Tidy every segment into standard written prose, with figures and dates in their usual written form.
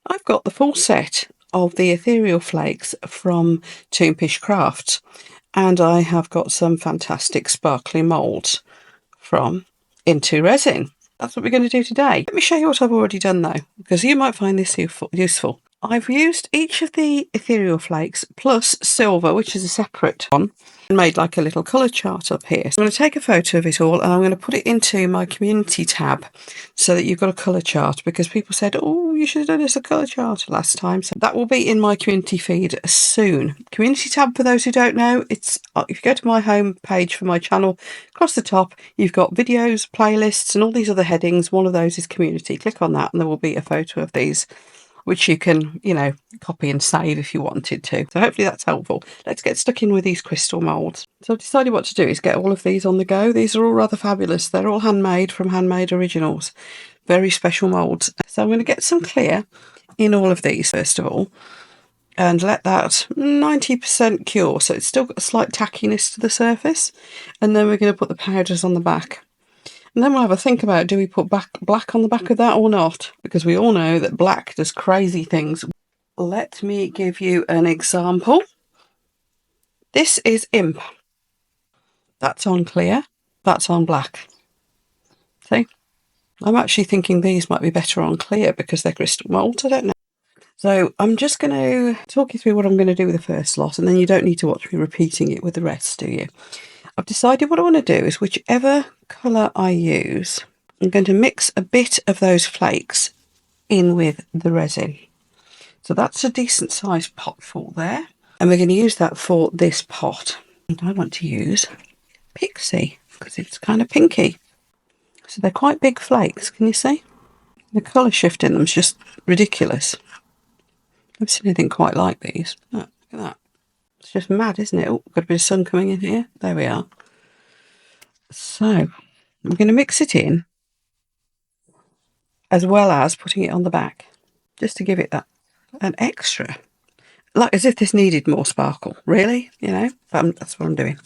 I've got the full set of the Ethereal Flakes from Toonpish Crafts, and I have got some fantastic sparkly moulds from Into Resin. That's what we're going to do today. Let me show you what I've already done though, because you might find this useful. I've used each of the Ethereal Flakes plus silver, which is a separate one, and made like a little colour chart up here. So I'm going to take a photo of it all and I'm going to put it into my community tab so that you've got a colour chart, because people said, oh, you should have done this a colour chart last time. So that will be in my community feed soon. Community tab, for those who don't know, it's if you go to my home page for my channel, across the top you've got videos, playlists and all these other headings. One of those is community. Click on that and there will be a photo of these, which you can, copy and save if you wanted to. So hopefully that's helpful. Let's get stuck in with these crystal moulds. So I've decided what to do is get all of these on the go. These are all rather fabulous. They're all handmade from Handmade Originals. Very special moulds. So I'm going to get some clear in all of these first of all, and let that 90% cure. So it's still got a slight tackiness to the surface. And then we're going to put the powders on the back. And then we'll have a think about, do we put black on the back of that or not? Because we all know that black does crazy things. Let me give you an example. This is Imp. That's on clear. That's on black. See? I'm actually thinking these might be better on clear because they're crystal moulds. I don't know. So I'm just going to talk you through what I'm going to do with the first lot, and then you don't need to watch me repeating it with the rest, do you? I've decided what I want to do is whichever colour I use, I'm going to mix a bit of those flakes in with the resin. So that's a decent sized pot full there. And we're going to use that for this pot. And I want to use Pixie because it's kind of pinky. So they're quite big flakes, can you see? The colour shift in them is just ridiculous. I've never seen anything quite like these. Oh, look at that. It's just mad, isn't it? Oh, got a bit of sun coming in here. There we are. So I'm going to mix it in as well as putting it on the back, just to give it that an extra, like as if this needed more sparkle, really, but that's what I'm doing.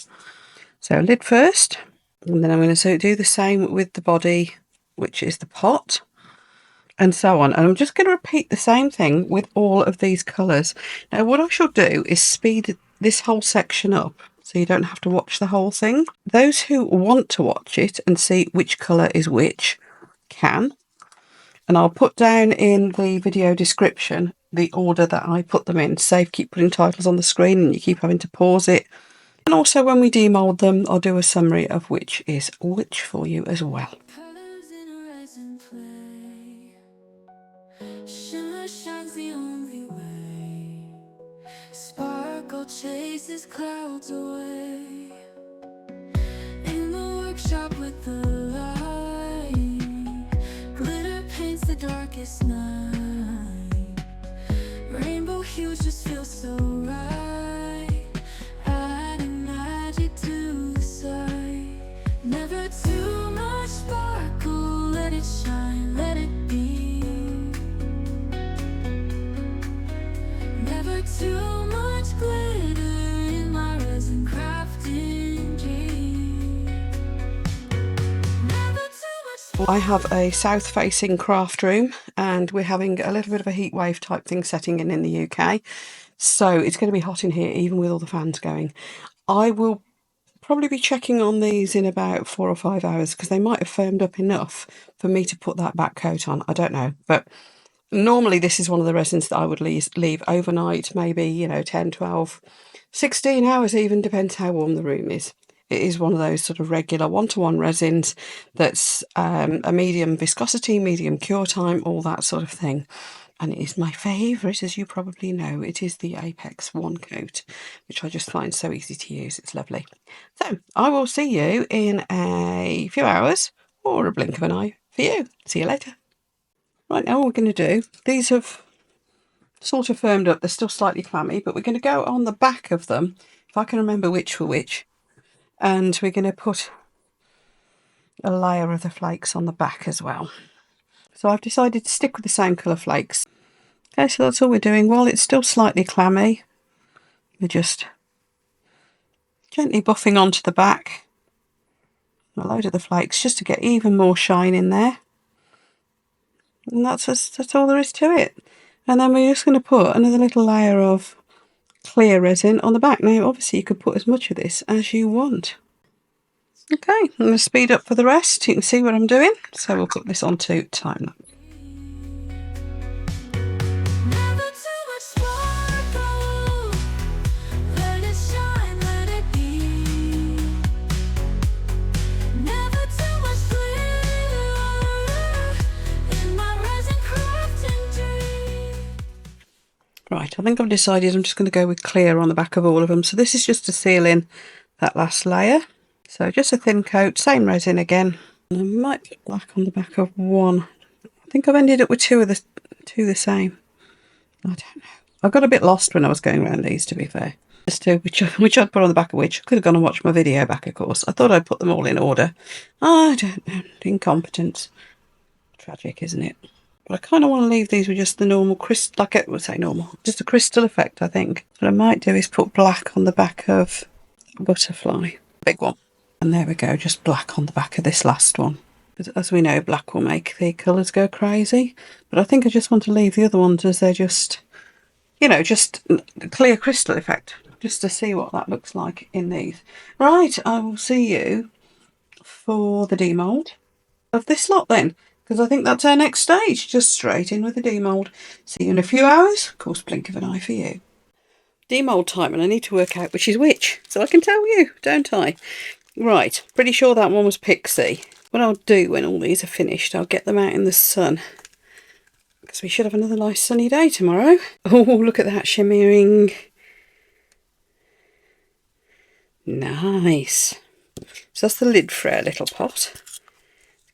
So lid first, and then I'm going to do the same with the body, which is the pot, and so on. And I'm just going to repeat the same thing with all of these colours. Now what I shall do is speed this whole section up so you don't have to watch the whole thing. Those who want to watch it and see which colour is which can. And I'll put down in the video description the order that I put them in. Save, keep putting titles on the screen and you keep having to pause it. And also when we demold them, I'll do a summary of which is which for you as well. Sparkle chases clouds away in the workshop with the light. Glitter paints the darkest night. Rainbow hues just feel so right. Adding magic to the sight. Never too much sparkle, let it shine, let it be. Never too much glitter in my resin crafting dream. Never too much. I have a south facing craft room and we're having a little bit of a heat wave type thing setting in the UK. So it's going to be hot in here even with all the fans going. I will probably be checking on these in about 4 or 5 hours because they might have firmed up enough for me to put that back coat on. I don't know, but normally this is one of the resins that I would leave overnight, maybe, 10, 12, 16 hours even, depends how warm the room is. It is one of those sort of regular one-to-one resins that's a medium viscosity, medium cure time, all that sort of thing. And it is my favourite, as you probably know. It is the Apex One Coat, which I just find so easy to use. It's lovely. So I will see you in a few hours, or a blink of an eye for you. See you later. Right, now what we're going to do, these have sort of firmed up, they're still slightly clammy, but we're going to go on the back of them, if I can remember which for which, and we're going to put a layer of the flakes on the back as well. So I've decided to stick with the same colour flakes. Okay, so that's all we're doing. While it's still slightly clammy, we're just gently buffing onto the back a load of the flakes just to get even more shine in there. And that's all there is to it. And then we're just going to put another little layer of clear resin on the back. Now, obviously, you could put as much of this as you want. Okay, I'm going to speed up for the rest. You can see what I'm doing. So we'll put this onto time lapse. Right, I think I've decided I'm just going to go with clear on the back of all of them. So this is just to seal in that last layer. So just a thin coat, same resin again. And I might put black on the back of one. I think I've ended up with two the same. I don't know. I got a bit lost when I was going around these, to be fair. As to which I'd put on the back of which. I could have gone and watched my video back, of course. I thought I'd put them all in order. I don't know. Incompetence. Tragic, isn't it? But I kind of want to leave these with just the normal crystal, like I would say normal, just a crystal effect, I think. What I might do is put black on the back of a butterfly, big one. And there we go, just black on the back of this last one. As we know, black will make the colours go crazy. But I think I just want to leave the other ones as they're just, you know, just a clear crystal effect, just to see what that looks like in these. Right, I will see you for the demould of this lot then. Because I think that's our next stage, just straight in with the demould. See you in a few hours. Of course, blink of an eye for you. Demould time, and I need to work out which is which, so I can tell you, don't I? Right, pretty sure that one was Pixie. What I'll do when all these are finished, I'll get them out in the sun. Because we should have another nice sunny day tomorrow. Oh, look at that shimmering. Nice. So that's the lid for our little pot.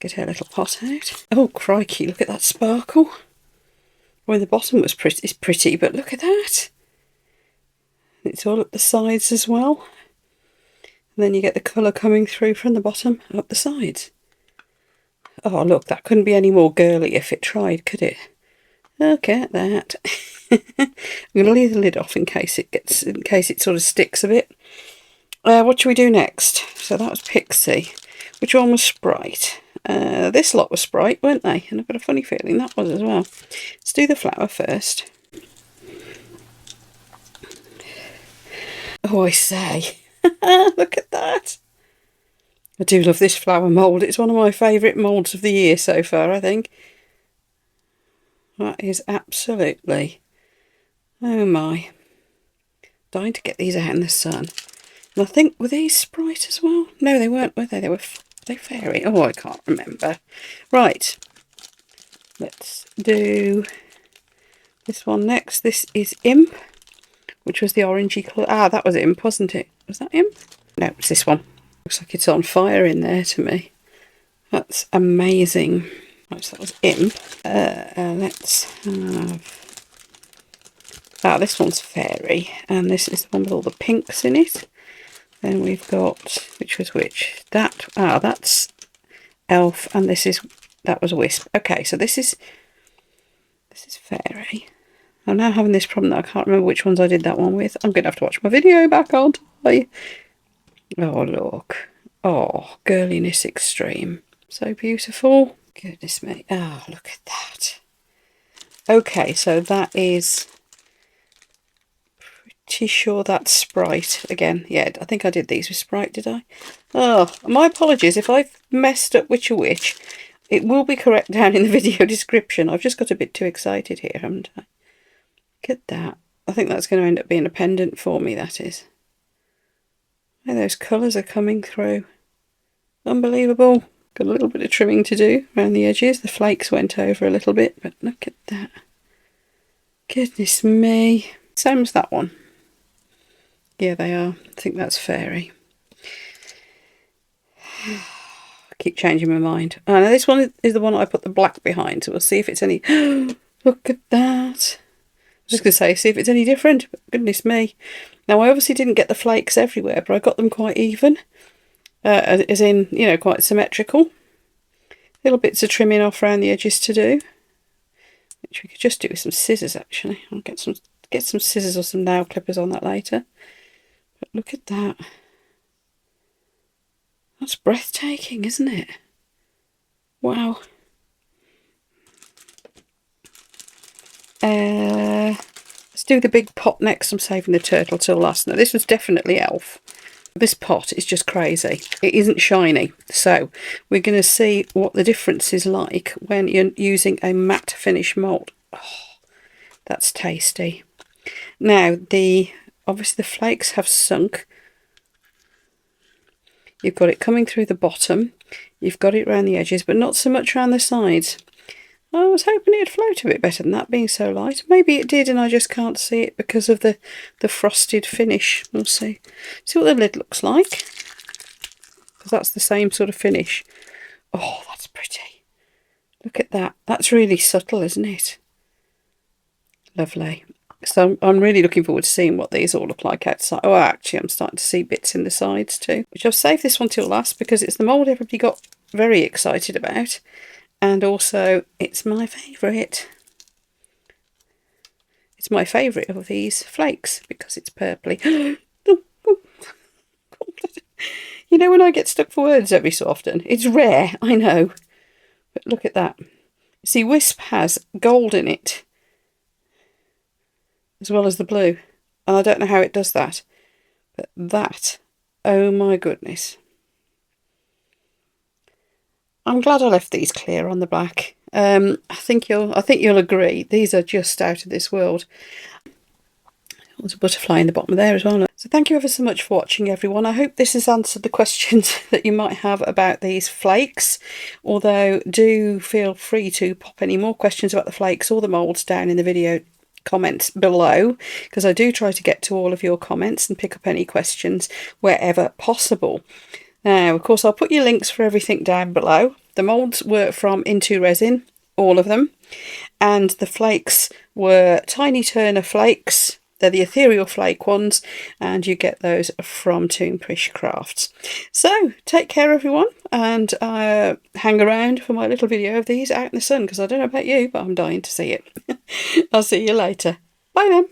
Get her little pot out. Oh, crikey, look at that sparkle. Well, the bottom was pretty, but look at that. It's all up the sides as well. And then you get the colour coming through from the bottom up the sides. Oh, look, that couldn't be any more girly if it tried, could it? Look at that. I'm going to leave the lid off in case it sort of sticks a bit. What should we do next? So that was Pixie. Which one was Sprite? This lot was Sprite, weren't they? And I've got a funny feeling that was as well. Let's do the flower first. Oh, I say. Look at that. I do love this flower mould. It's one of my favourite moulds of the year so far, I think. That is absolutely... Oh my. Dying to get these out in the sun. And I think, were these Sprite as well? No, they weren't, were they? They were... They Faerie. Oh, I can't remember. Right. Let's do this one next. This is Imp, which was the orangey colour. Ah, that was Imp, wasn't it? Was that Imp? No, it's this one. Looks like it's on fire in there to me. That's amazing. Right, so that was Imp. Let's have... Ah, this one's Faerie. And this is the one with all the pinks in it. Then we've got, which was which? That's Elf, and that was Wisp. Okay, so this is Faerie. I'm now having this problem that I can't remember which ones I did that one with. I'm going to have to watch my video back, aren't I? Oh, look. Oh, girliness extreme. So beautiful. Goodness me. Oh, look at that. Okay, so that is... Pretty sure that's Sprite again. Yeah, I think I did these with Sprite, did I? Oh, my apologies if I've messed up which are which. It will be correct down in the video description. I've just got a bit too excited here, haven't I? Look at that. I think that's going to end up being a pendant for me, that is. Oh, those colours are coming through. Unbelievable. Got a little bit of trimming to do around the edges. The flakes went over a little bit, but look at that. Goodness me. Same as that one. Yeah, they are. I think that's Faerie. I keep changing my mind. Oh, now this one is the one I put the black behind, so we'll see if it's any... Look at that. I was just going to say, see if it's any different. But goodness me. Now, I obviously didn't get the flakes everywhere, but I got them quite even. As in, you know, quite symmetrical. Little bits of trimming off around the edges to do. Which we could just do with some scissors, actually. I'll get some scissors or some nail clippers on that later. But look at that. That's breathtaking, isn't it? Wow. do the big pot next. I'm saving the turtle till last. Now this was definitely elf. This pot is just crazy. It isn't shiny, so we're going to see what the difference is like when you're using a matte finish mould. Oh, that's tasty. Now obviously the flakes have sunk. You've got it coming through the bottom. You've got it around the edges, but not so much around the sides. I was hoping it'd float a bit better than that, being so light. Maybe it did and I just can't see it because of the frosted finish. We'll see. See what the lid looks like. Because that's the same sort of finish. Oh, that's pretty. Look at that. That's really subtle, isn't it? Lovely. So I'm really looking forward to seeing what these all look like outside. Oh, actually, I'm starting to see bits in the sides too. Which I've saved this one till last because it's the mould everybody got very excited about. And also, it's my favourite. It's my favourite of these flakes because it's purpley. You know when I get stuck for words every so often? It's rare, I know. But look at that. See, Wisp has gold in it, as well as the blue. And I don't know how it does that. But that, oh my goodness. I'm glad I left these clear on the black. I think you'll agree. These are just out of this world. There's a butterfly in the bottom there as well. So thank you ever so much for watching, everyone. I hope this has answered the questions that you might have about these flakes. Although do feel free to pop any more questions about the flakes or the moulds down in the video comments below, because I do try to get to all of your comments and pick up any questions wherever possible. Now, of course, I'll put your links for everything down below. The moulds were from Into Resin, all of them. And the flakes were Tiny Turner Flakes. They're the ethereal flake ones. And you get those from Toonpish Crafts. So, take care, everyone. And hang around for my little video of these out in the sun. Because I don't know about you, but I'm dying to see it. I'll see you later. Bye then.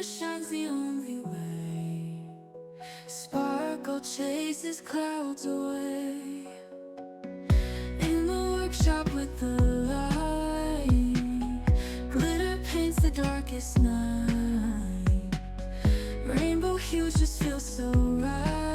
Shines the only way. Sparkle chases clouds away. In the workshop with the light, glitter paints the darkest night. Rainbow hues just feel so right.